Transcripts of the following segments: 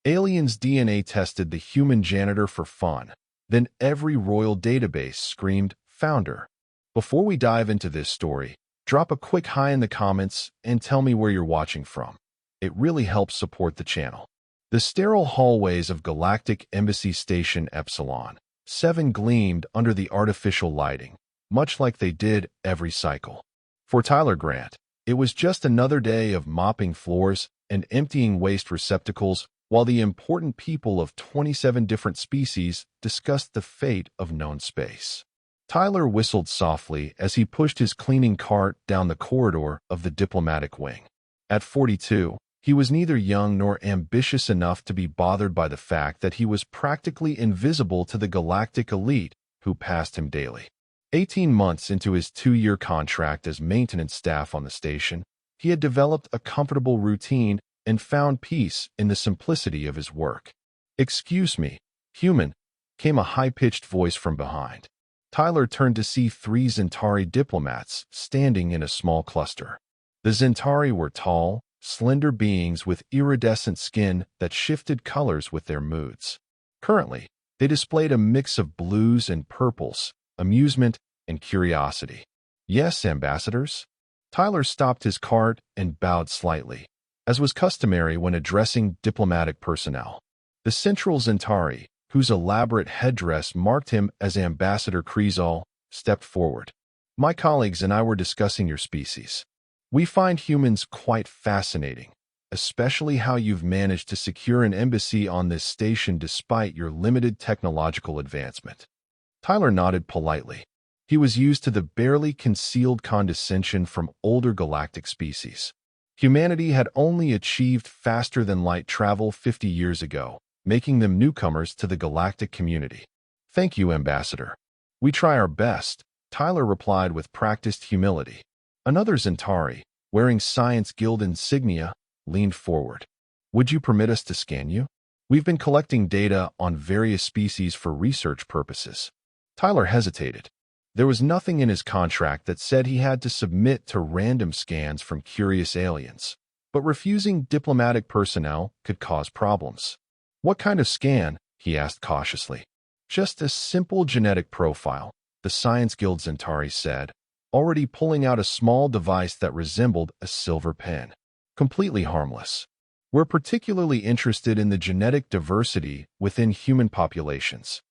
Aliens DNA tested the human janitor for fun. Then every royal database screamed, "Founder." Before we dive into this story, drop a quick hi in the comments and tell me where you're watching from. It really helps support the channel. The sterile hallways of Galactic Embassy Station Epsilon 7 gleamed under the artificial lighting, much like they did every cycle. For Tyler Grant, it was just another day of mopping floors and emptying waste receptacles while the important people of 27 different species discussed the fate of known space. Tyler whistled softly as he pushed his cleaning cart down the corridor of the diplomatic wing. At 42, he was neither young nor ambitious enough to be bothered by the fact that he was practically invisible to the galactic elite who passed him daily. 18 months into his 2-year contract as maintenance staff on the station, he had developed a comfortable routine and found peace in the simplicity of his work. "Excuse me, human," came a high-pitched voice from behind. Tyler turned to see 3 Zentari diplomats standing in a small cluster. The Zentari were tall, slender beings with iridescent skin that shifted colors with their moods. Currently, they displayed a mix of blues and purples, amusement and curiosity. "Yes, ambassadors?" Tyler stopped his cart and bowed slightly, as was customary when addressing diplomatic personnel. The Central Zentari, whose elaborate headdress marked him as Ambassador Kreesal, stepped forward. "My colleagues and I were discussing your species. We find humans quite fascinating, especially how you've managed to secure an embassy on this station despite your limited technological advancement." Tyler nodded politely. He was used to the barely concealed condescension from older galactic species. Humanity had only achieved faster-than-light travel 50 years ago, making them newcomers to the galactic community. "Thank you, Ambassador. We try our best," Tyler replied with practiced humility. Another Zentari, wearing Science Guild insignia, leaned forward. "Would you permit us to scan you? We've been collecting data on various species for research purposes." Tyler hesitated. There was nothing in his contract that said he had to submit to random scans from curious aliens, but refusing diplomatic personnel could cause problems. "What kind of scan?" he asked cautiously. "Just a simple genetic profile," the Science Guild Zentari said, already pulling out a small device that resembled a silver pen. "Completely harmless. We're particularly interested in the genetic diversity within human populations."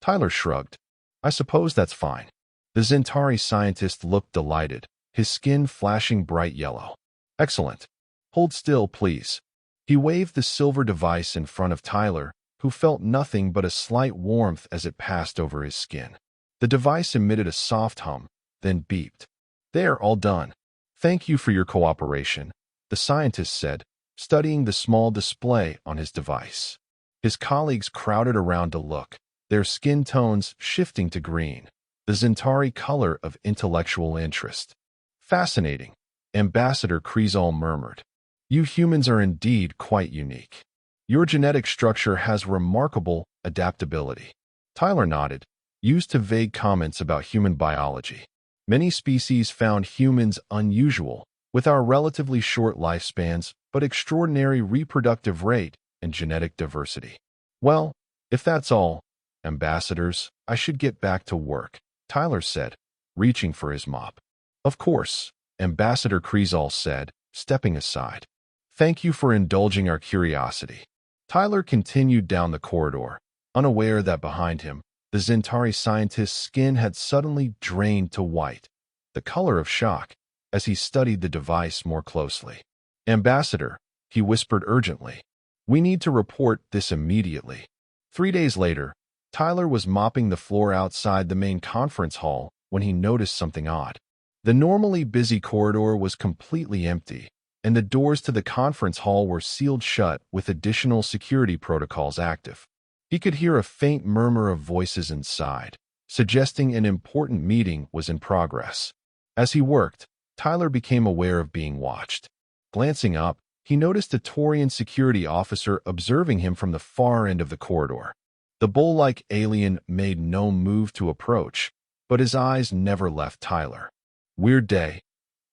Tyler shrugged. "I suppose that's fine." The Zentari scientist looked delighted, his skin flashing bright yellow. "Excellent. Hold still, please." He waved the silver device in front of Tyler, who felt nothing but a slight warmth as it passed over his skin. The device emitted a soft hum, then beeped. "There, all done. Thank you for your cooperation," the scientist said, studying the small display on his device. His colleagues crowded around to look, their skin tones shifting to green, the Zentari color of intellectual interest. "Fascinating," Ambassador Kreesal murmured. "You humans are indeed quite unique. Your genetic structure has remarkable adaptability." Tyler nodded, used to vague comments about human biology. "Many species found humans unusual, with our relatively short lifespans but extraordinary reproductive rate and genetic diversity." "Well, if that's all, ambassadors, I should get back to work," Tyler said, reaching for his mop. "Of course," Ambassador Kreesal said, stepping aside. "Thank you for indulging our curiosity." Tyler continued down the corridor, unaware that behind him, the Zentari scientist's skin had suddenly drained to white, the color of shock, as he studied the device more closely. "Ambassador," he whispered urgently, "we need to report this immediately." 3 days later, Tyler was mopping the floor outside the main conference hall when he noticed something odd. The normally busy corridor was completely empty, and the doors to the conference hall were sealed shut with additional security protocols active. He could hear a faint murmur of voices inside, suggesting an important meeting was in progress. As he worked, Tyler became aware of being watched. Glancing up, he noticed a Taurian security officer observing him from the far end of the corridor. The bull-like alien made no move to approach, but his eyes never left Tyler. "Weird day,"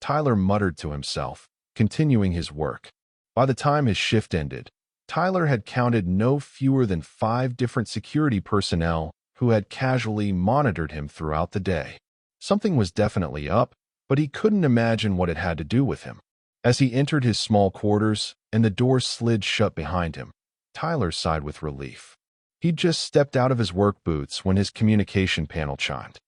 Tyler muttered to himself, continuing his work. By the time his shift ended, Tyler had counted no fewer than 5 different security personnel who had casually monitored him throughout the day. Something was definitely up, but he couldn't imagine what it had to do with him. As he entered his small quarters and the door slid shut behind him, Tyler sighed with relief. He'd just stepped out of his work boots when his communication panel chimed.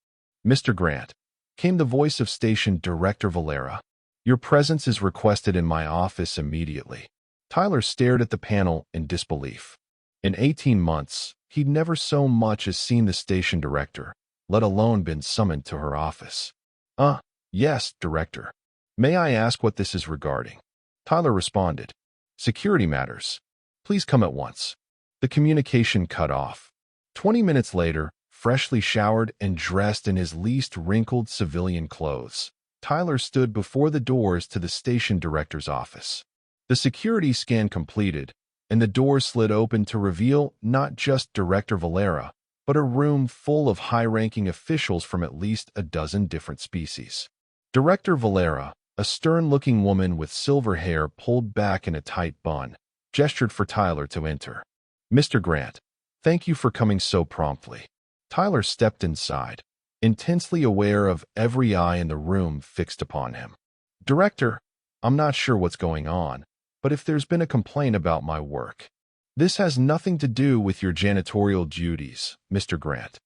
"Mr. Grant," came the voice of Station Director Valera. "Your presence is requested in my office immediately." Tyler stared at the panel in disbelief. In 18 months, he'd never so much as seen the station director, let alone been summoned to her office. Yes, Director. May I ask what this is regarding?" Tyler responded. "Security matters. Please come at once." The communication cut off. 20 minutes later, freshly showered and dressed in his least wrinkled civilian clothes, Tyler stood before the doors to the station director's office. The security scan completed, and the door slid open to reveal not just Director Valera, but a room full of high-ranking officials from at least a dozen different species. Director Valera, a stern-looking woman with silver hair pulled back in a tight bun, gestured for Tyler to enter. "Mr. Grant, thank you for coming so promptly." Tyler stepped inside, intensely aware of every eye in the room fixed upon him. "Director, I'm not sure what's going on, but if there's been a complaint about my work, this has nothing to do with your janitorial duties, Mr. Grant,"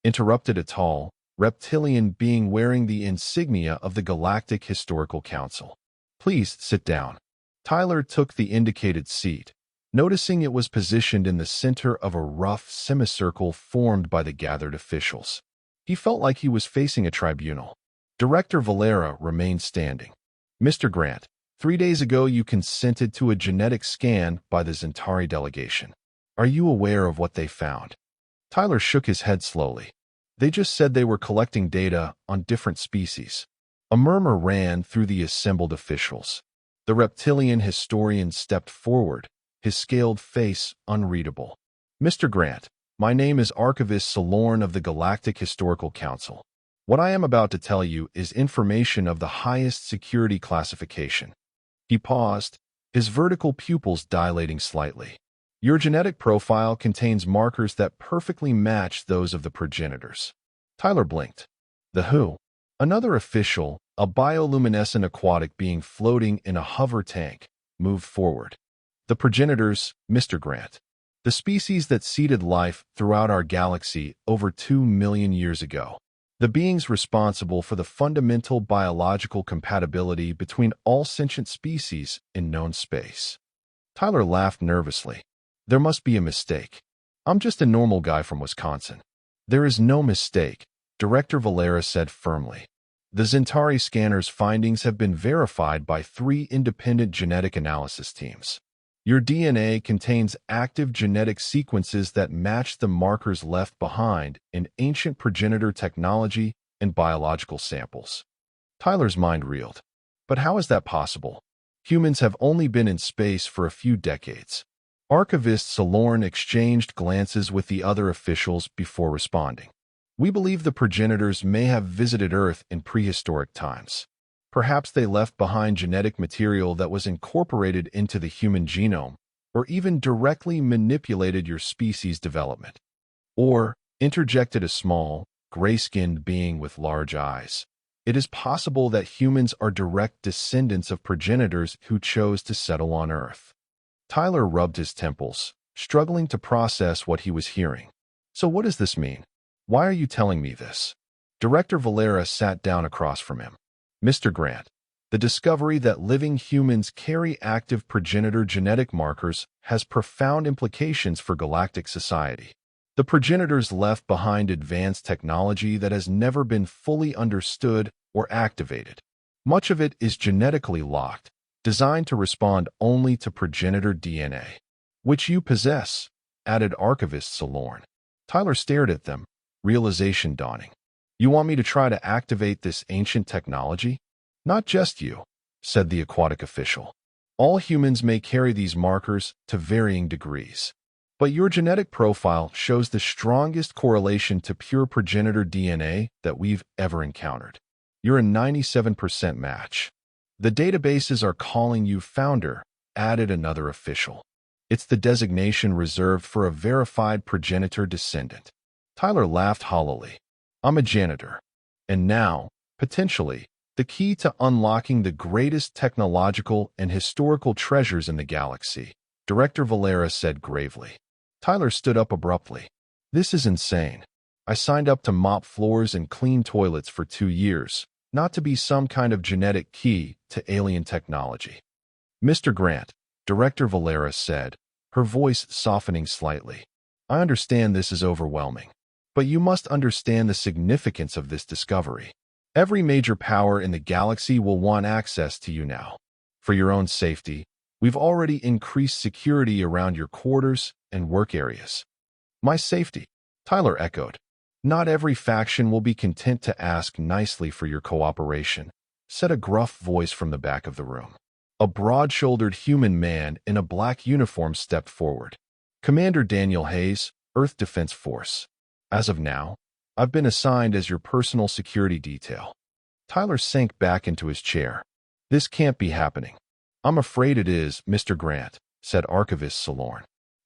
interrupted a tall, reptilian being wearing the insignia of the Galactic Historical Council. "Please sit down." Tyler took the indicated seat, noticing it was positioned in the center of a rough semicircle formed by the gathered officials. He felt like he was facing a tribunal. Director Valera remained standing. "Mr. Grant, 3 days ago you consented to a genetic scan by the Zentari delegation. Are you aware of what they found?" Tyler shook his head slowly. "They just said they were collecting data on different species." A murmur ran through the assembled officials. The reptilian historian stepped forward, his scaled face unreadable. "Mr. Grant, my name is Archivist Solorn of the Galactic Historical Council. What I am about to tell you is information of the highest security classification." He paused, his vertical pupils dilating slightly. "Your genetic profile contains markers that perfectly match those of the progenitors." Tyler blinked. "The who?" Another official, a bioluminescent aquatic being floating in a hover tank, moved forward. "The progenitors, Mr. Grant. The species that seeded life throughout our galaxy over 2 million years ago. The beings responsible for the fundamental biological compatibility between all sentient species in known space." Tyler laughed nervously. "There must be a mistake. I'm just a normal guy from Wisconsin." "There is no mistake," Director Valera said firmly. "The Zentari scanner's findings have been verified by 3 independent genetic analysis teams. Your DNA contains active genetic sequences that match the markers left behind in ancient progenitor technology and biological samples." Tyler's mind reeled. But how is that possible? Humans have only been in space for a few decades. Archivist Solorn exchanged glances with the other officials before responding. "We believe the progenitors may have visited Earth in prehistoric times. Perhaps they left behind genetic material that was incorporated into the human genome, or even directly manipulated your species' development. Or interjected a small, gray-skinned being with large eyes. It is possible that humans are direct descendants of progenitors who chose to settle on Earth." Tyler rubbed his temples, struggling to process what he was hearing. "So what does this mean? Why are you telling me this?" Director Valera sat down across from him. "Mr. Grant, the discovery that living humans carry active progenitor genetic markers has profound implications for galactic society. The progenitors left behind advanced technology that has never been fully understood or activated. Much of it is genetically locked, designed to respond only to progenitor DNA, which you possess," added Archivist Solorn. Tyler stared at them, realization dawning. "You want me to try to activate this ancient technology?" "Not just you," said the aquatic official. "All humans may carry these markers to varying degrees. But your genetic profile shows the strongest correlation to pure progenitor DNA that we've ever encountered. You're a 97% match. The databases are calling you founder," added another official. It's the designation reserved for a verified progenitor descendant. Tyler laughed hollowly. I'm a janitor. And now, potentially, the key to unlocking the greatest technological and historical treasures in the galaxy, Director Valera said gravely. Tyler stood up abruptly. This is insane. I signed up to mop floors and clean toilets for 2 years, not to be some kind of genetic key to alien technology. Mr. Grant, Director Valera said, her voice softening slightly. I understand this is overwhelming, but you must understand the significance of this discovery. Every major power in the galaxy will want access to you now. For your own safety, we've already increased security around your quarters and work areas. My safety, Tyler echoed. Not every faction will be content to ask nicely for your cooperation, said a gruff voice from the back of the room. A broad-shouldered human man in a black uniform stepped forward. Commander Daniel Hayes, Earth Defense Force. As of now, I've been assigned as your personal security detail. Tyler sank back into his chair. This can't be happening. I'm afraid it is, Mr. Grant, said Archivist Solorn.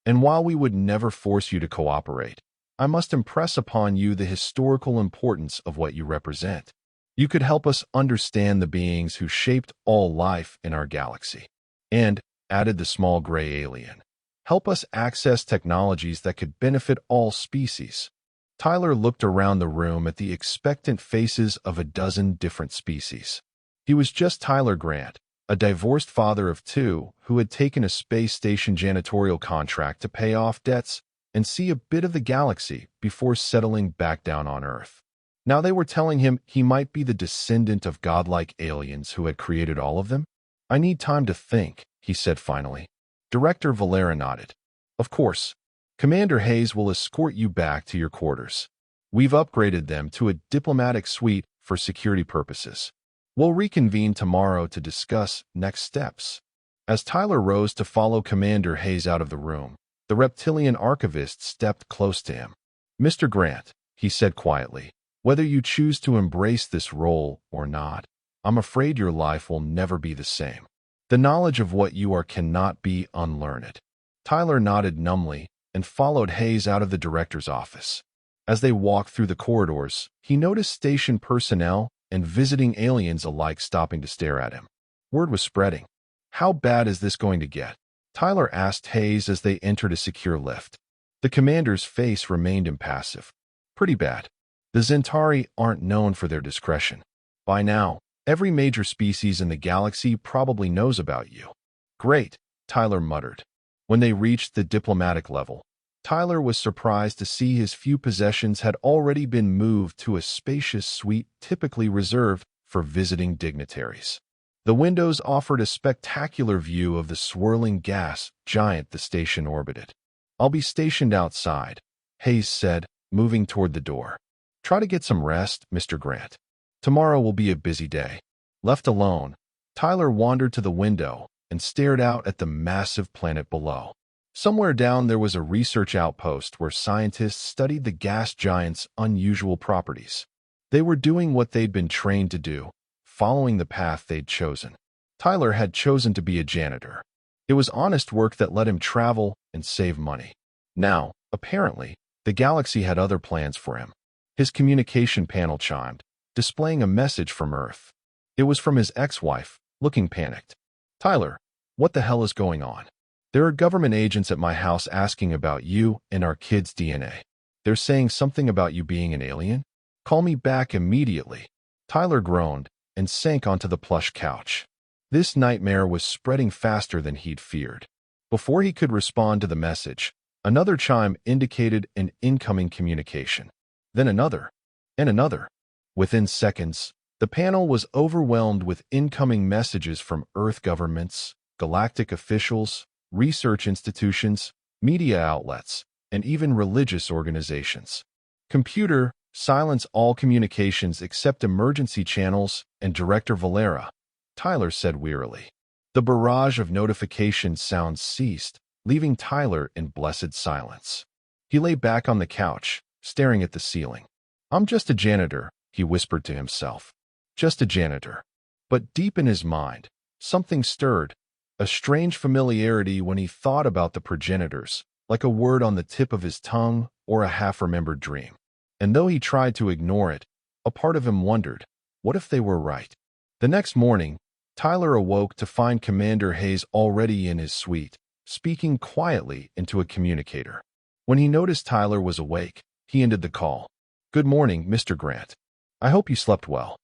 And while we would never force you to cooperate, I must impress upon you the historical importance of what you represent. You could help us understand the beings who shaped all life in our galaxy. And, added the small gray alien, help us access technologies that could benefit all species. Tyler looked around the room at the expectant faces of a dozen different species. He was just Tyler Grant, a divorced father of 2 who had taken a space station janitorial contract to pay off debts and see a bit of the galaxy before settling back down on Earth. Now they were telling him he might be the descendant of godlike aliens who had created all of them. I need time to think, he said finally. Director Valera nodded. Of course. Commander Hayes will escort you back to your quarters. We've upgraded them to a diplomatic suite for security purposes. We'll reconvene tomorrow to discuss next steps. As Tyler rose to follow Commander Hayes out of the room, the reptilian archivist stepped close to him. Mr. Grant, he said quietly, whether you choose to embrace this role or not, I'm afraid your life will never be the same. The knowledge of what you are cannot be unlearned. Tyler nodded numbly and followed Hayes out of the director's office. As they walked through the corridors, he noticed station personnel and visiting aliens alike stopping to stare at him. Word was spreading. How bad is this going to get? Tyler asked Hayes as they entered a secure lift. The commander's face remained impassive. Pretty bad. The Zentari aren't known for their discretion. By now, every major species in the galaxy probably knows about you. Great, Tyler muttered. When they reached the diplomatic level, Tyler was surprised to see his few possessions had already been moved to a spacious suite typically reserved for visiting dignitaries. The windows offered a spectacular view of the swirling gas giant the station orbited. I'll be stationed outside, Hayes said, moving toward the door. Try to get some rest, Mr. Grant. Tomorrow will be a busy day. Left alone, Tyler wandered to the window and stared out at the massive planet below. Somewhere down there was a research outpost where scientists studied the gas giant's unusual properties. They were doing what they'd been trained to do, following the path they'd chosen. Tyler had chosen to be a janitor. It was honest work that let him travel and save money. Now, apparently, the galaxy had other plans for him. His communication panel chimed, displaying a message from Earth. It was from his ex-wife, looking panicked. Tyler, what the hell is going on? There are government agents at my house asking about you and our kids' DNA. They're saying something about you being an alien? Call me back immediately. Tyler groaned and sank onto the plush couch. This nightmare was spreading faster than he'd feared. Before he could respond to the message, another chime indicated an incoming communication. Then another, and another. Within seconds, the panel was overwhelmed with incoming messages from Earth governments, galactic officials, research institutions, media outlets, and even religious organizations. Computer, silence all communications except emergency channels and Director Valera, Tyler said wearily. The barrage of notification sounds ceased, leaving Tyler in blessed silence. He lay back on the couch, staring at the ceiling. I'm just a janitor, he whispered to himself. Just a janitor. But deep in his mind, something stirred. a strange familiarity when he thought about the progenitors, like a word on the tip of his tongue or a half-remembered dream. And though he tried to ignore it, a part of him wondered, what if they were right? The next morning, Tyler awoke to find Commander Hayes already in his suite, speaking quietly into a communicator. When he noticed Tyler was awake, he ended the call. "Good morning, Mr. Grant. I hope you slept well."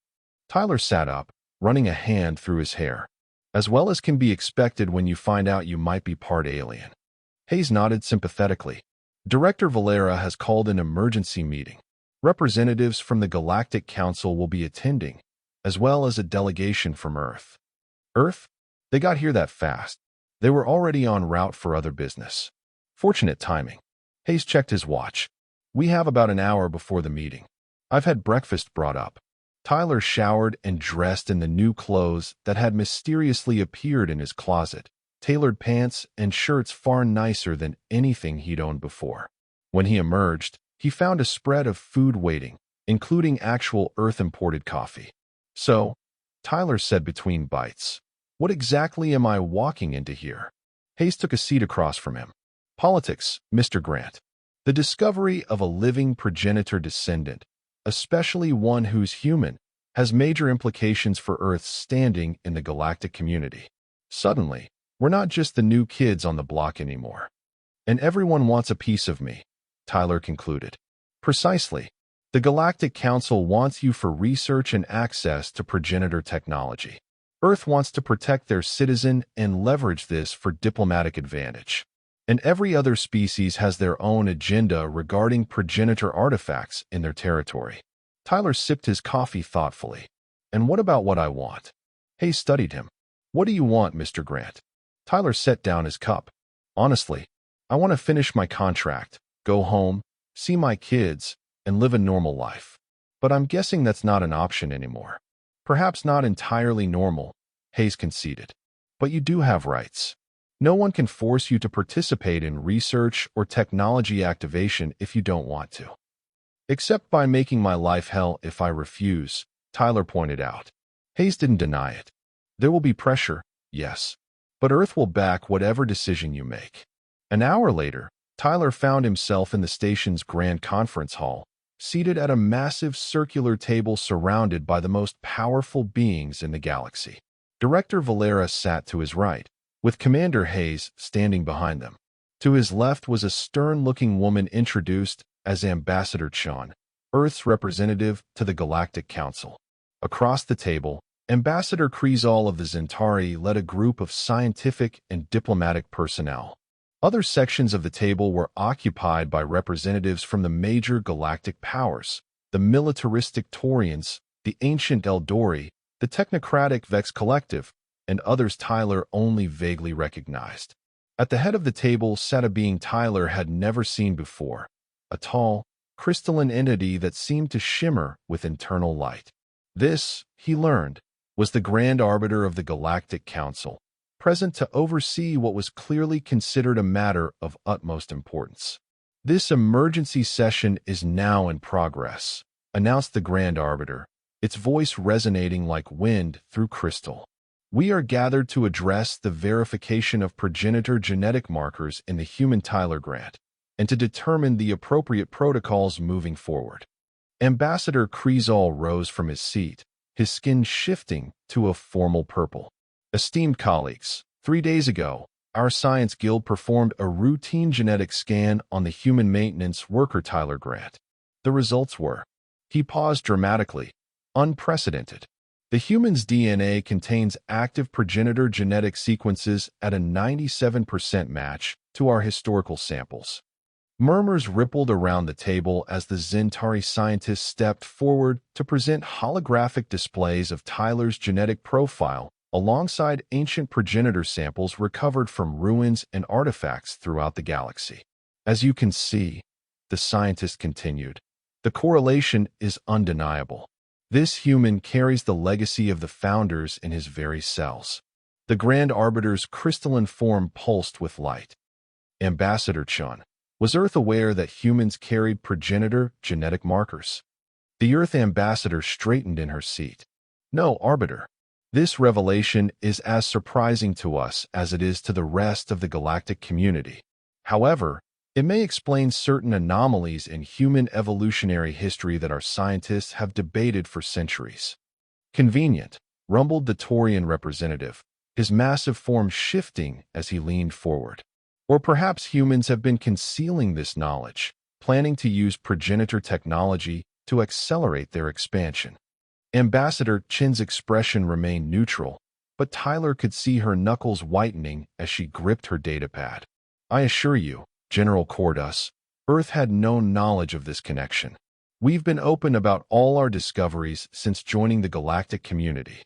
Tyler sat up, running a hand through his hair, as well as can be expected when you find out you might be part alien. Hayes nodded sympathetically. "Director Valera has called an emergency meeting. Representatives from the Galactic Council will be attending, as well as a delegation from Earth." Earth? They got here that fast. They were already en route for other business. Fortunate timing. Hayes checked his watch. "We have about an hour before the meeting. I've had breakfast brought up." Tyler showered and dressed in the new clothes that had mysteriously appeared in his closet, tailored pants and shirts far nicer than anything he'd owned before. When he emerged, he found a spread of food waiting, including actual Earth-imported coffee. "So," Tyler said between bites, "what exactly am I walking into here?" Hayes took a seat across from him. "Politics, Mr. Grant. The discovery of a living progenitor descendant, especially one who's human, has major implications for Earth's standing in the galactic community. Suddenly, we're not just the new kids on the block anymore. And everyone wants a piece of me," Tyler concluded. "Precisely. The Galactic Council wants you for research and access to progenitor technology. Earth wants to protect their citizen and leverage this for diplomatic advantage. And every other species has their own agenda regarding progenitor artifacts in their territory." Tyler sipped his coffee thoughtfully. "And what about what I want?" Hayes studied him. "What do you want, Mr. Grant?" Tyler set down his cup. "Honestly, I want to finish my contract, go home, see my kids, and live a normal life. But I'm guessing that's not an option anymore." "Perhaps not entirely normal," Hayes conceded. "But you do have rights. No one can force you to participate in research or technology activation if you don't want to. Except by making my life hell if I refuse," Tyler pointed out. Hayes didn't deny it. "There will be pressure, yes. But Earth will back whatever decision you make." An hour later, Tyler found himself in the station's grand conference hall, seated at a massive circular table surrounded by the most powerful beings in the galaxy. Director Valera sat to his right, with Commander Hayes standing behind them. To his left was a stern-looking woman introduced as Ambassador Chun, Earth's representative to the Galactic Council. Across the table, Ambassador Kreesal of the Zentari led a group of scientific and diplomatic personnel. Other sections of the table were occupied by representatives from the major galactic powers, the militaristic Taurians, the ancient Eldori, the technocratic Vex Collective, and others Tyler only vaguely recognized. At the head of the table sat a being Tyler had never seen before, a tall, crystalline entity that seemed to shimmer with internal light. This, he learned, was the Grand Arbiter of the Galactic Council, present to oversee what was clearly considered a matter of utmost importance. "This emergency session is now in progress," announced the Grand Arbiter, its voice resonating like wind through crystal. "We are gathered to address the verification of progenitor genetic markers in the human Tyler Grant, and to determine the appropriate protocols moving forward." Ambassador Kreesal rose from his seat, his skin shifting to a formal purple. "Esteemed colleagues, 3 days ago, our Science Guild performed a routine genetic scan on the human maintenance worker Tyler Grant. The results were," he paused dramatically, "unprecedented. The human's DNA contains active progenitor genetic sequences at a 97% match to our historical samples." Murmurs rippled around the table as the Zentari scientists stepped forward to present holographic displays of Tyler's genetic profile alongside ancient progenitor samples recovered from ruins and artifacts throughout the galaxy. "As you can see," the scientist continued, "the correlation is undeniable. This human carries the legacy of the founders in his very cells." The Grand Arbiter's crystalline form pulsed with light. "Ambassador Chun, was Earth aware that humans carried progenitor genetic markers?" The Earth ambassador straightened in her seat. "No, Arbiter. This revelation is as surprising to us as it is to the rest of the galactic community. However, it may explain certain anomalies in human evolutionary history that our scientists have debated for centuries. Convenient, rumbled the Taurian representative, his massive form shifting as he leaned forward. Or perhaps humans have been concealing this knowledge, planning to use progenitor technology to accelerate their expansion. Ambassador Chin's expression remained neutral, but Tyler could see her knuckles whitening as she gripped her datapad. I assure you, General Cordus, Earth had no knowledge of this connection. We've been open about all our discoveries since joining the galactic community.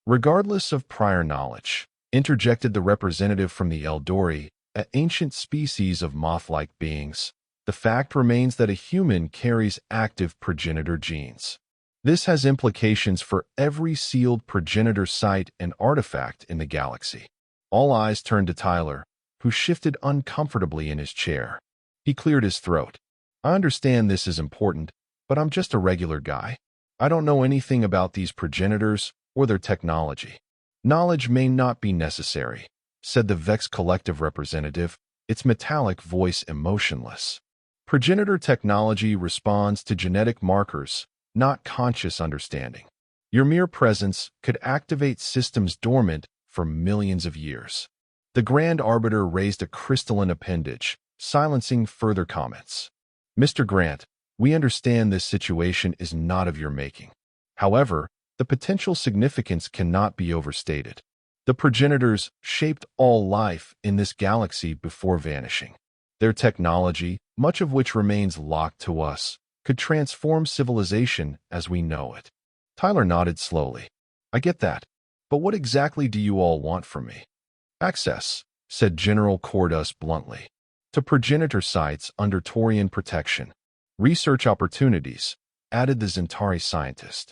Regardless of prior knowledge, interjected the representative from the Eldori, an ancient species of moth-like beings, the fact remains that a human carries active progenitor genes. This has implications for every sealed progenitor site and artifact in the galaxy. All eyes turned to Tyler, who shifted uncomfortably in his chair. He cleared his throat. I understand this is important, but I'm just a regular guy. I don't know anything about these progenitors or their technology. Knowledge may not be necessary, said the Vex Collective representative, its metallic voice emotionless. Progenitor technology responds to genetic markers, not conscious understanding. Your mere presence could activate systems dormant for millions of years. The Grand Arbiter raised a crystalline appendage, silencing further comments. Mr. Grant, we understand this situation is not of your making. However, the potential significance cannot be overstated. The progenitors shaped all life in this galaxy before vanishing. Their technology, much of which remains locked to us, could transform civilization as we know it. Tyler nodded slowly. I get that, but what exactly do you all want from me? Access, said General Cordus bluntly, to progenitor sites under Taurian protection. Research opportunities, added the Zentari scientist.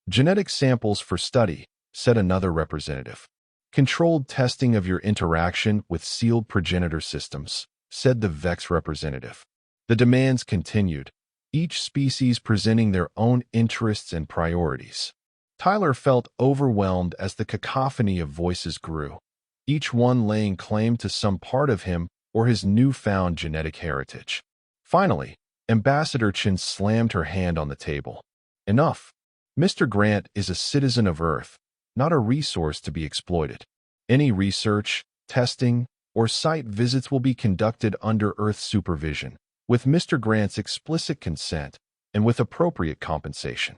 Genetic samples for study, said another representative. Controlled testing of your interaction with sealed progenitor systems, said the Vex representative. The demands continued, each species presenting their own interests and priorities. Tyler felt overwhelmed as the cacophony of voices grew, each one laying claim to some part of him or his newfound genetic heritage. Finally, Ambassador Chin slammed her hand on the table. Enough. Mr. Grant is a citizen of Earth, not a resource to be exploited. Any research, testing, or site visits will be conducted under Earth supervision, with Mr. Grant's explicit consent and with appropriate compensation.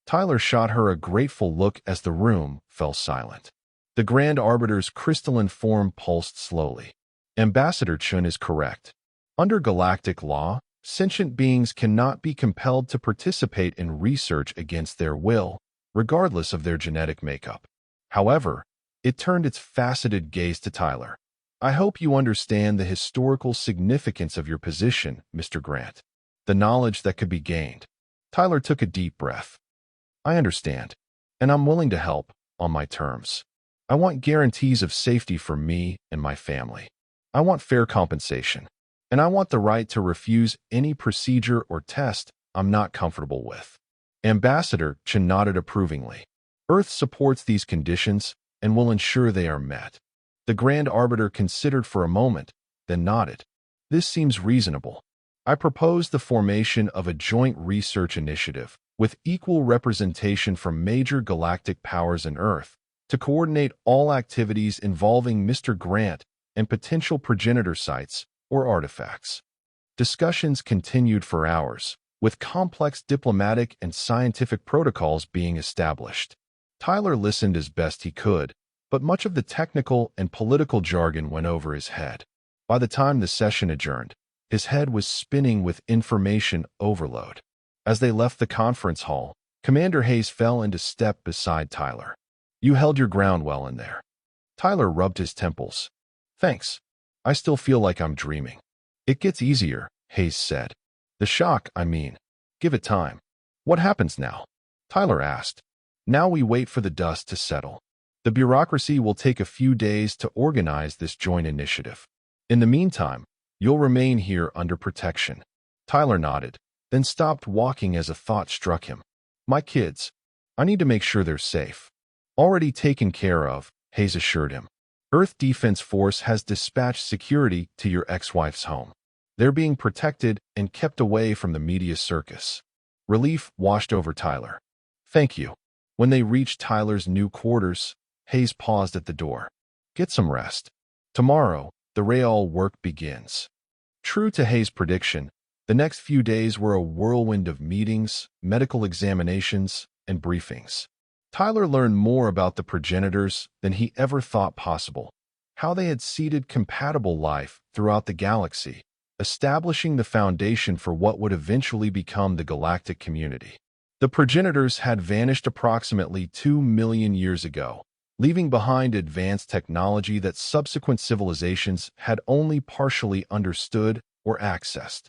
Tyler shot her a grateful look as the room fell silent. The Grand Arbiter's crystalline form pulsed slowly. Ambassador Chun is correct. Under galactic law, sentient beings cannot be compelled to participate in research against their will, regardless of their genetic makeup. However, it turned its faceted gaze to Tyler. I hope you understand the historical significance of your position, Mr. Grant. The knowledge that could be gained. Tyler took a deep breath. I understand, and I'm willing to help, on my terms. I want guarantees of safety for me and my family. I want fair compensation, and I want the right to refuse any procedure or test I'm not comfortable with. Ambassador Chen nodded approvingly. Earth supports these conditions and will ensure they are met. The Grand Arbiter considered for a moment, then nodded. This seems reasonable. I propose the formation of a joint research initiative with equal representation from major galactic powers and Earth to coordinate all activities involving Mr. Grant and potential progenitor sites or artifacts. Discussions continued for hours, with complex diplomatic and scientific protocols being established. Tyler listened as best he could, but much of the technical and political jargon went over his head. By the time the session adjourned, his head was spinning with information overload. As they left the conference hall, Commander Hayes fell into step beside Tyler. You held your ground well in there. Tyler rubbed his temples. Thanks. I still feel like I'm dreaming. It gets easier, Hayes said. The shock, I mean. Give it time. What happens now? Tyler asked. Now we wait for the dust to settle. The bureaucracy will take a few days to organize this joint initiative. In the meantime, you'll remain here under protection. Tyler nodded, then stopped walking as a thought struck him. My kids. I need to make sure they're safe. Already taken care of, Hayes assured him. Earth Defense Force has dispatched security to your ex-wife's home. They're being protected and kept away from the media circus. Relief washed over Tyler. Thank you. When they reached Tyler's new quarters, Hayes paused at the door. Get some rest. Tomorrow, the real work begins. True to Hayes' prediction, the next few days were a whirlwind of meetings, medical examinations, and briefings. Tyler learned more about the progenitors than he ever thought possible, how they had seeded compatible life throughout the galaxy, establishing the foundation for what would eventually become the galactic community. The progenitors had vanished approximately 2 million years ago, leaving behind advanced technology that subsequent civilizations had only partially understood or accessed.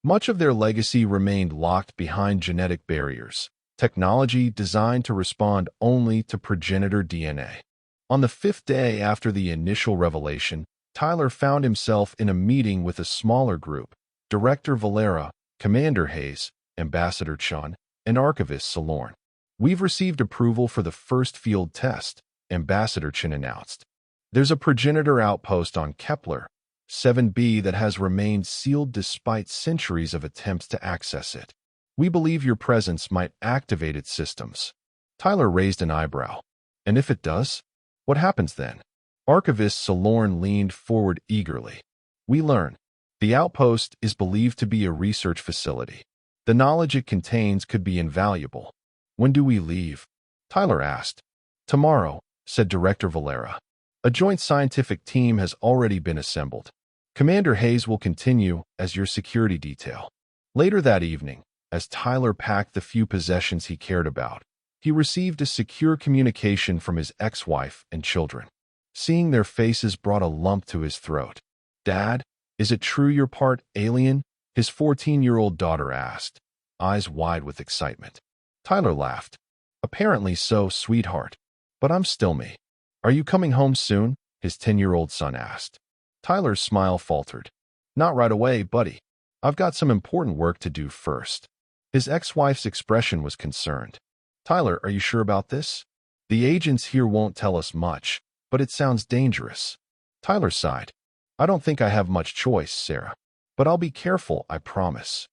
Much of their legacy remained locked behind genetic barriers, technology designed to respond only to progenitor DNA. On the 5th day after the initial revelation, Tyler found himself in a meeting with a smaller group: Director Valera, Commander Hayes, Ambassador Chun, and Archivist Solorn. We've received approval for the first field test, Ambassador Chun announced. There's a progenitor outpost on Kepler 7b that has remained sealed despite centuries of attempts to access it. We believe your presence might activate its systems. Tyler raised an eyebrow. And if it does? What happens then? Archivist Solorn leaned forward eagerly. We learn. The outpost is believed to be a research facility. The knowledge it contains could be invaluable. When do we leave? Tyler asked. Tomorrow, said Director Valera. A joint scientific team has already been assembled. Commander Hayes will continue as your security detail. Later that evening, as Tyler packed the few possessions he cared about, he received a secure communication from his ex-wife and children. Seeing their faces brought a lump to his throat. Dad, is it true you're part alien? His 14-year-old daughter asked, eyes wide with excitement. Tyler laughed. Apparently so, sweetheart. But I'm still me. Are you coming home soon? His 10-year-old son asked. Tyler's smile faltered. Not right away, buddy. I've got some important work to do first. His ex-wife's expression was concerned. Tyler, are you sure about this? The agents here won't tell us much, but it sounds dangerous. Tyler sighed. I don't think I have much choice, Sarah. But I'll be careful, I promise.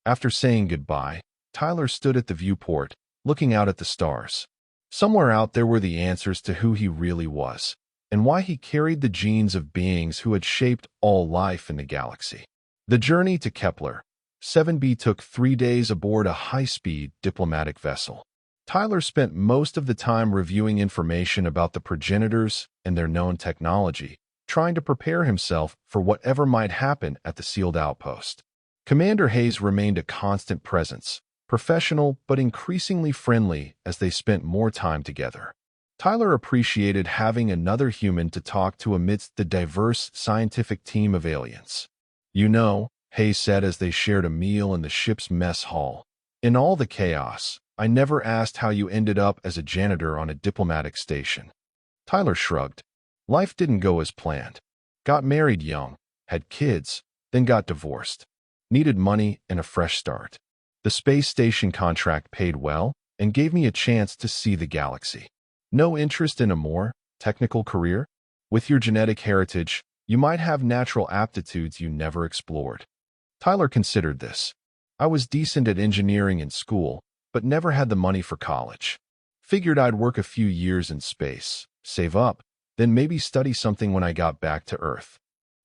After saying goodbye, Tyler stood at the viewport, looking out at the stars. Somewhere out there were the answers to who he really was, and why he carried the genes of beings who had shaped all life in the galaxy. The journey to Kepler 7b took 3 days aboard a high-speed diplomatic vessel. Tyler spent most of the time reviewing information about the progenitors and their known technology, trying to prepare himself for whatever might happen at the sealed outpost. Commander Hayes remained a constant presence, professional but increasingly friendly as they spent more time together. Tyler appreciated having another human to talk to amidst the diverse scientific team of aliens. You know, Hayes said as they shared a meal in the ship's mess hall, in all the chaos, I never asked how you ended up as a janitor on a diplomatic station. Tyler shrugged. Life didn't go as planned. Got married young, had kids, then got divorced. Needed money and a fresh start. The space station contract paid well and gave me a chance to see the galaxy. No interest in a more technical career? With your genetic heritage, you might have natural aptitudes you never explored. Tyler considered this. I was decent at engineering in school, but never had the money for college. Figured I'd work a few years in space, save up, then maybe study something when I got back to Earth.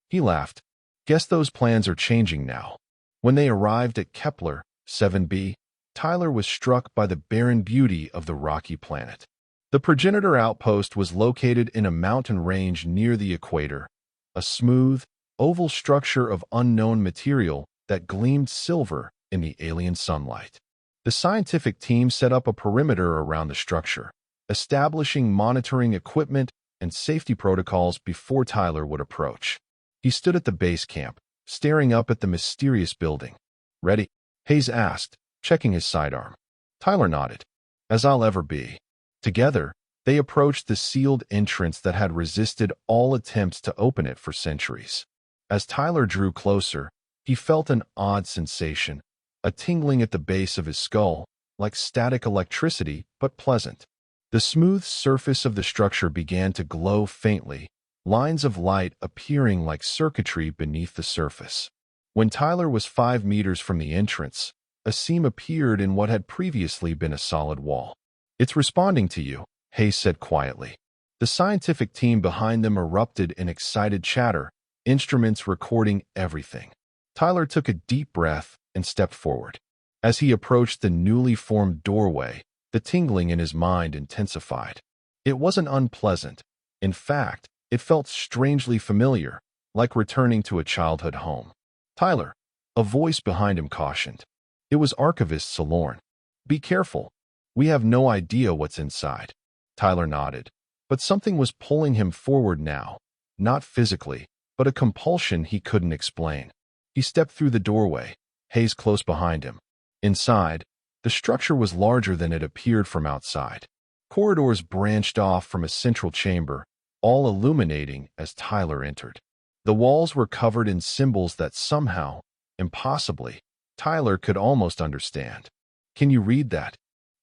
He laughed. Guess those plans are changing now. When they arrived at Kepler 7b, Tyler was struck by the barren beauty of the rocky planet. The progenitor outpost was located in a mountain range near the equator, a smooth, oval structure of unknown material that gleamed silver in the alien sunlight. The scientific team set up a perimeter around the structure, establishing monitoring equipment and safety protocols before Tyler would approach. He stood at the base camp, staring up at the mysterious building. Ready? Hayes asked, checking his sidearm. Tyler nodded. As I'll ever be. Together, they approached the sealed entrance that had resisted all attempts to open it for centuries. As Tyler drew closer, he felt an odd sensation, a tingling at the base of his skull, like static electricity, but pleasant. The smooth surface of the structure began to glow faintly, lines of light appearing like circuitry beneath the surface. When Tyler was 5 meters from the entrance, a seam appeared in what had previously been a solid wall. "It's responding to you," Hayes said quietly. The scientific team behind them erupted in excited chatter, instruments recording everything. Tyler took a deep breath and stepped forward. As he approached the newly formed doorway, the tingling in his mind intensified. It wasn't unpleasant. In fact, it felt strangely familiar, like returning to a childhood home. "Tyler," a voice behind him cautioned. It was Archivist Solorn. "Be careful. We have no idea what's inside." Tyler nodded, but something was pulling him forward now, not physically, but a compulsion he couldn't explain. He stepped through the doorway, Hayes close behind him. Inside, the structure was larger than it appeared from outside. Corridors branched off from a central chamber, all illuminating as Tyler entered. The walls were covered in symbols that somehow, impossibly, Tyler could almost understand. "Can you read that?"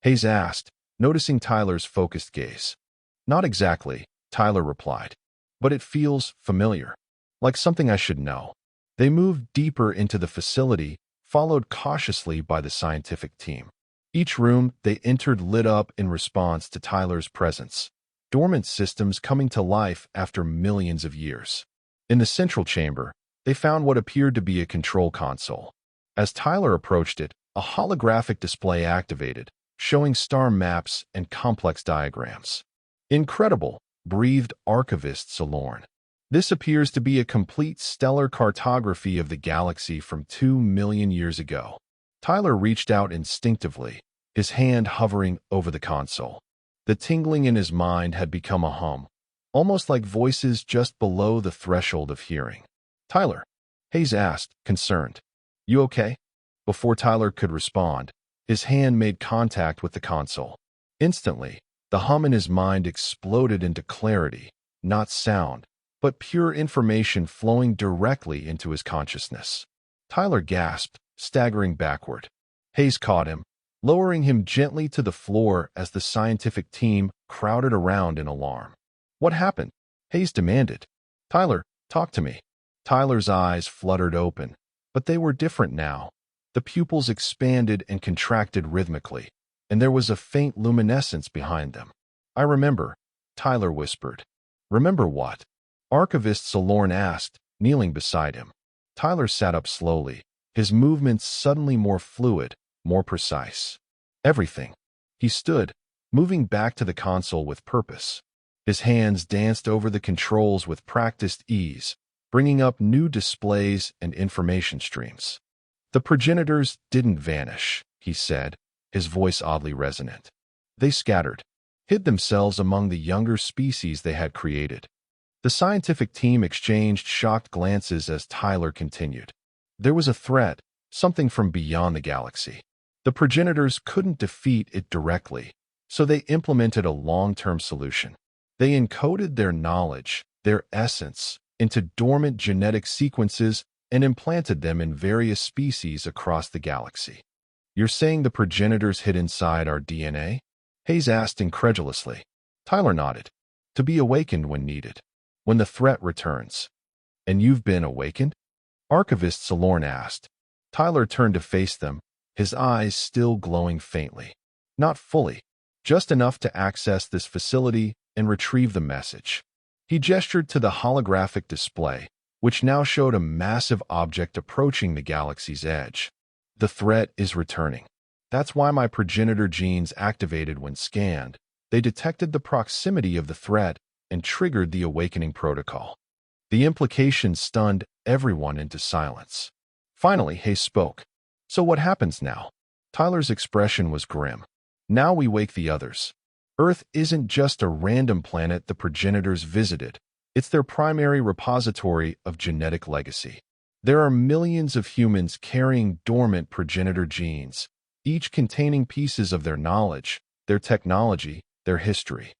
Hayes asked, noticing Tyler's focused gaze. "Not exactly," Tyler replied, "but it feels familiar, like something I should know." They moved deeper into the facility, followed cautiously by the scientific team. Each room they entered lit up in response to Tyler's presence, dormant systems coming to life after millions of years. In the central chamber, they found what appeared to be a control console. As Tyler approached it, a holographic display activated, showing star maps and complex diagrams. "Incredible," breathed Archivist Solorn. "This appears to be a complete stellar cartography of the galaxy from 2 million years ago." Tyler reached out instinctively, his hand hovering over the console. The tingling in his mind had become a hum, almost like voices just below the threshold of hearing. "Tyler," Hayes asked, concerned. "You okay?" Before Tyler could respond, his hand made contact with the console. Instantly, the hum in his mind exploded into clarity, not sound, but pure information flowing directly into his consciousness. Tyler gasped, staggering backward. Hayes caught him, lowering him gently to the floor as the scientific team crowded around in alarm. "What happened?" Hayes demanded. "Tyler, talk to me." Tyler's eyes fluttered open, but they were different now. The pupils expanded and contracted rhythmically, and there was a faint luminescence behind them. "I remember," Tyler whispered. "Remember what?" Archivist Solorn asked, kneeling beside him. Tyler sat up slowly, his movements suddenly more fluid, more precise. "Everything." He stood, moving back to the console with purpose. His hands danced over the controls with practiced ease, bringing up new displays and information streams. "The progenitors didn't vanish," he said, his voice oddly resonant. "They scattered, hid themselves among the younger species they had created." The scientific team exchanged shocked glances as Tyler continued. There was a threat, something from beyond the galaxy. The progenitors couldn't defeat it directly, so they implemented a long-term solution. They encoded their knowledge, their essence, into dormant genetic sequences and implanted them in various species across the galaxy. "You're saying the progenitors hid inside our DNA?" Hayes asked incredulously. Tyler nodded. "To be awakened when needed, when the threat returns." "And you've been awakened?" Archivist Solorn asked. Tyler turned to face them, his eyes still glowing faintly. "Not fully, just enough to access this facility and retrieve the message." He gestured to the holographic display, which now showed a massive object approaching the galaxy's edge. "The threat is returning. That's why my progenitor genes activated when scanned. They detected the proximity of the threat and triggered the awakening protocol." The implication stunned everyone into silence. Finally, Hayes spoke. "So what happens now?" Tyler's expression was grim. "Now we wake the others. Earth isn't just a random planet the progenitors visited. It's their primary repository of genetic legacy. There are millions of humans carrying dormant progenitor genes, each containing pieces of their knowledge, their technology, their history."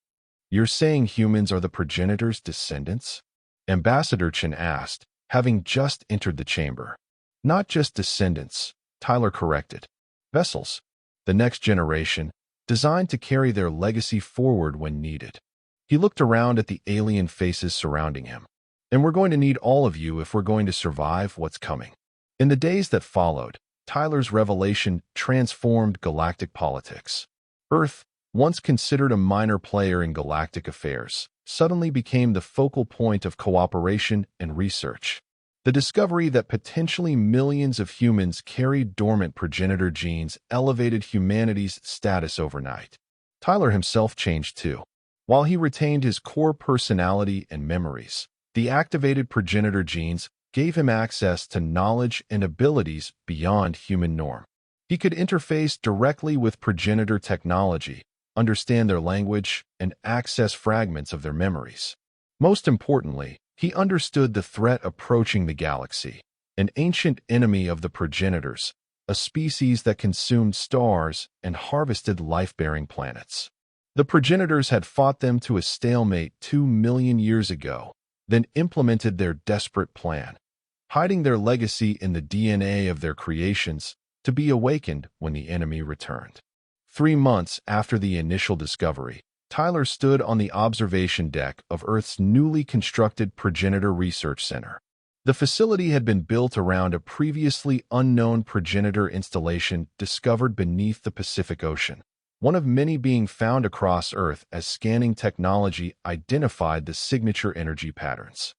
"You're saying humans are the progenitors' descendants?" Ambassador Chen asked, having just entered the chamber. "Not just descendants," Tyler corrected. "Vessels. The next generation, designed to carry their legacy forward when needed. He looked around at the alien faces surrounding him. And we're going to need all of you if we're going to survive what's coming. In the days that followed, Tyler's revelation transformed galactic politics. Earth, once considered a minor player in galactic affairs, suddenly became the focal point of cooperation and research. The discovery that potentially millions of humans carried dormant progenitor genes elevated humanity's status overnight. Tyler himself changed too. While he retained his core personality and memories, the activated progenitor genes gave him access to knowledge and abilities beyond human norm. He could interface directly with progenitor technology, understand their language, and access fragments of their memories. Most importantly, he understood the threat approaching the galaxy, an ancient enemy of the progenitors, a species that consumed stars and harvested life-bearing planets. The progenitors had fought them to a stalemate 2 million years ago, then implemented their desperate plan, hiding their legacy in the DNA of their creations to be awakened when the enemy returned. 3 months after the initial discovery, Tyler stood on the observation deck of Earth's newly constructed Progenitor Research Center. The facility had been built around a previously unknown progenitor installation discovered beneath the Pacific Ocean, one of many being found across Earth as scanning technology identified the signature energy patterns.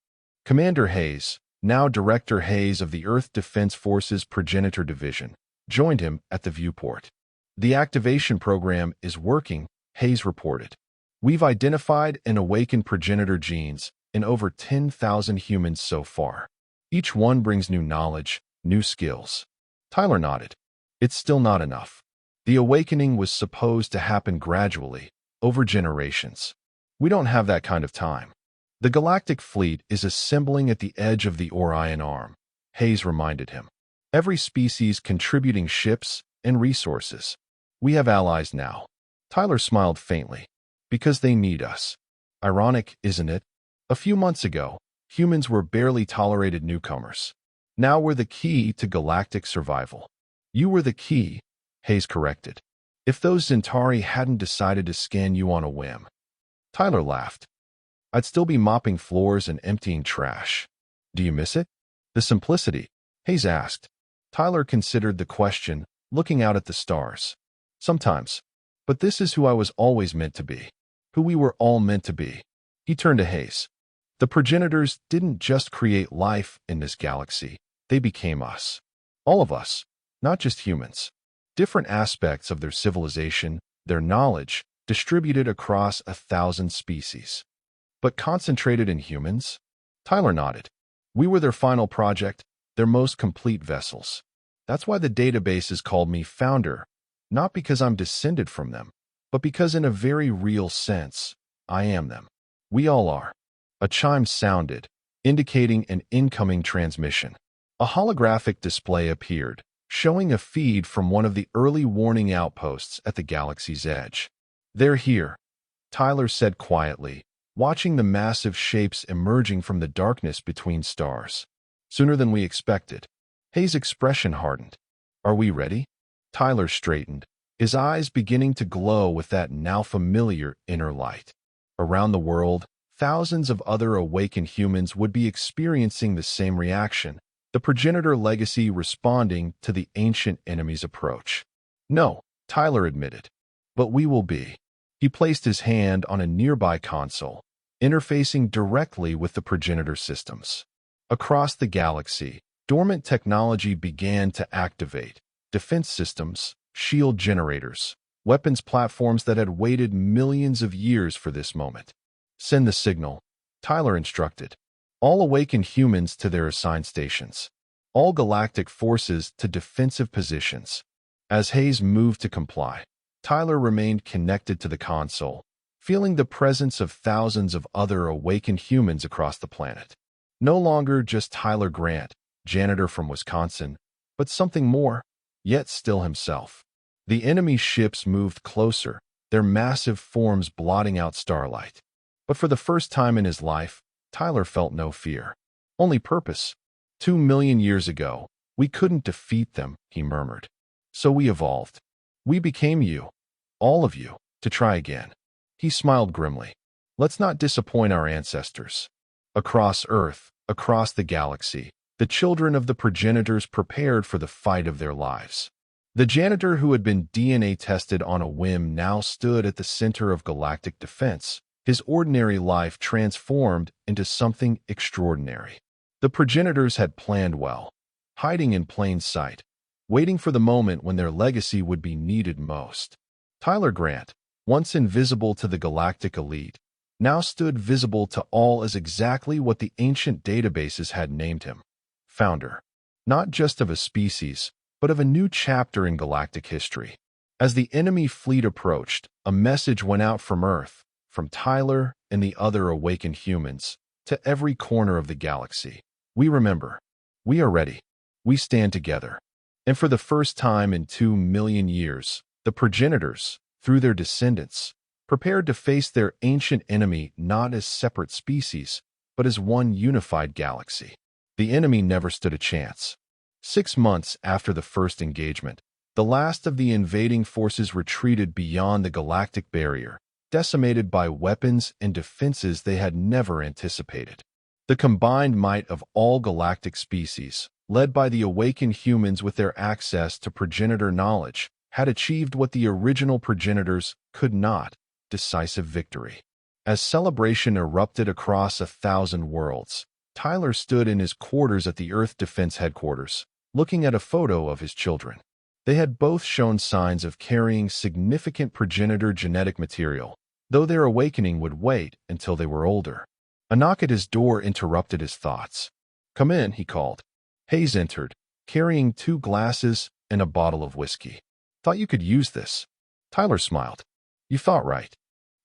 Commander Hayes, now Director Hayes of the Earth Defense Forces Progenitor Division, joined him at the viewport. "The activation program is working," Hayes reported. "We've identified and awakened progenitor genes in over 10,000 humans so far. Each one brings new knowledge, new skills." Tyler nodded. "It's still not enough. The awakening was supposed to happen gradually, over generations. We don't have that kind of time. The Galactic Fleet is assembling at the edge of the Orion Arm," Hayes reminded him. "Every species contributing ships and resources. We have allies now." Tyler smiled faintly. "Because they need us. Ironic, isn't it? A few months ago, humans were barely tolerated newcomers. Now we're the key to galactic survival." "You were the key," Hayes corrected. "If those Zentari hadn't decided to scan you on a whim." Tyler laughed. "I'd still be mopping floors and emptying trash. Do you miss it?" "The simplicity?" Hayes asked. Tyler considered the question, looking out at the stars. "Sometimes. But this is who I was always meant to be. Who we were all meant to be." He turned to Hayes. "The progenitors didn't just create life in this galaxy. They became us. All of us, not just humans. Different aspects of their civilization, their knowledge, distributed across 1,000 species. But concentrated in humans?" Tyler nodded. "We were their final project, their most complete vessels. That's why the databases called me Founder, not because I'm descended from them, but because in a very real sense, I am them. We all are." A chime sounded, indicating an incoming transmission. A holographic display appeared, showing a feed from one of the early warning outposts at the galaxy's edge. "They're here," Tyler said quietly, watching the massive shapes emerging from the darkness between stars. "Sooner than we expected." Hayes' expression hardened. "Are we ready?" Tyler straightened, his eyes beginning to glow with that now familiar inner light. Around the world, thousands of other awakened humans would be experiencing the same reaction, the progenitor legacy responding to the ancient enemy's approach. "No," Tyler admitted. "But we will be." He placed his hand on a nearby console, interfacing directly with the progenitor systems. Across the galaxy, dormant technology began to activate. Defense systems, shield generators, weapons platforms that had waited millions of years for this moment. "Send the signal," Tyler instructed. "All awakened humans to their assigned stations. All galactic forces to defensive positions." As Hayes moved to comply, Tyler remained connected to the console, feeling the presence of thousands of other awakened humans across the planet. No longer just Tyler Grant, janitor from Wisconsin, but something more, yet still himself. The enemy ships moved closer, their massive forms blotting out starlight. But for the first time in his life, Tyler felt no fear, only purpose. 2 million years ago, we couldn't defeat them, he murmured. So we evolved. We became you. all of you, to try again. He smiled grimly. Let's not disappoint our ancestors. Across Earth, across the galaxy, the children of the progenitors prepared for the fight of their lives. The janitor who had been DNA tested on a whim now stood at the center of galactic defense, his ordinary life transformed into something extraordinary. The progenitors had planned well, hiding in plain sight, waiting for the moment when their legacy would be needed most. Tyler Grant, once invisible to the galactic elite, now stood visible to all as exactly what the ancient databases had named him: founder, not just of a species, but of a new chapter in galactic history. As the enemy fleet approached, a message went out from Earth, from Tyler and the other awakened humans, to every corner of the galaxy. We remember. We are ready. We stand together. And for the first time in 2 million years, the progenitors, through their descendants, prepared to face their ancient enemy not as separate species, but as one unified galaxy. The enemy never stood a chance. 6 months after the first engagement, the last of the invading forces retreated beyond the galactic barrier, decimated by weapons and defenses they had never anticipated. The combined might of all galactic species, led by the awakened humans with their access to progenitor knowledge, had achieved what the original progenitors could not: decisive victory. As celebration erupted across 1,000 worlds, Tyler stood in his quarters at the Earth Defense Headquarters, looking at a photo of his children. They had both shown signs of carrying significant progenitor genetic material, though their awakening would wait until they were older. A knock at his door interrupted his thoughts. "Come in," he called. Hayes entered, carrying 2 glasses and a bottle of whiskey. "Thought you could use this." Tyler smiled. "You thought right."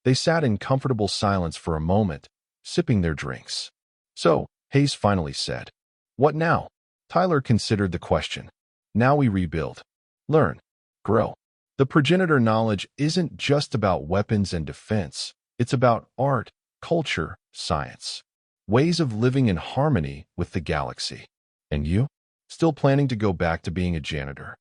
They sat in comfortable silence for a moment, sipping their drinks. "So," Hayes finally said, "what now?" Tyler considered the question. "Now we rebuild. Learn. Grow." The progenitor knowledge isn't just about weapons and defense. It's about art, culture, science, ways of living in harmony with the galaxy. "And you? Still planning to go back to being a janitor?"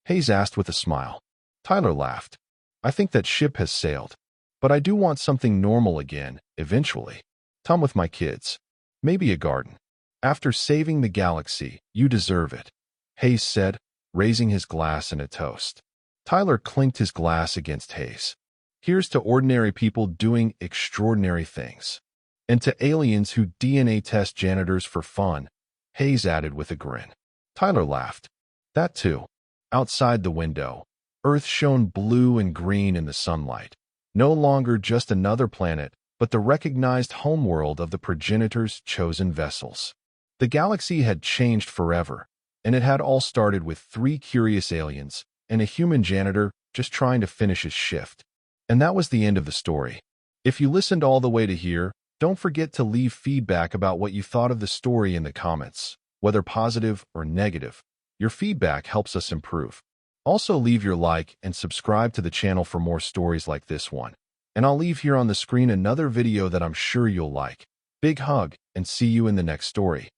Hayes asked with a smile. Tyler laughed. "I think that ship has sailed. But I do want something normal again, eventually. Time with my kids. Maybe a garden. After saving the galaxy, you deserve it," Hayes said, raising his glass in a toast. Tyler clinked his glass against Hayes. "Here's to ordinary people doing extraordinary things. And to aliens who DNA test janitors for fun," Hayes added with a grin. Tyler laughed. That too. Outside the window, Earth shone blue and green in the sunlight. No longer just another planet, but the recognized homeworld of the progenitors' chosen vessels. The galaxy had changed forever, and it had all started with 3 curious aliens and a human janitor just trying to finish his shift. And that was the end of the story. If you listened all the way to here, don't forget to leave feedback about what you thought of the story in the comments, whether positive or negative. Your feedback helps us improve. Also, leave your like and subscribe to the channel for more stories like this one. And I'll leave here on the screen another video that I'm sure you'll like. Big hug, and see you in the next story.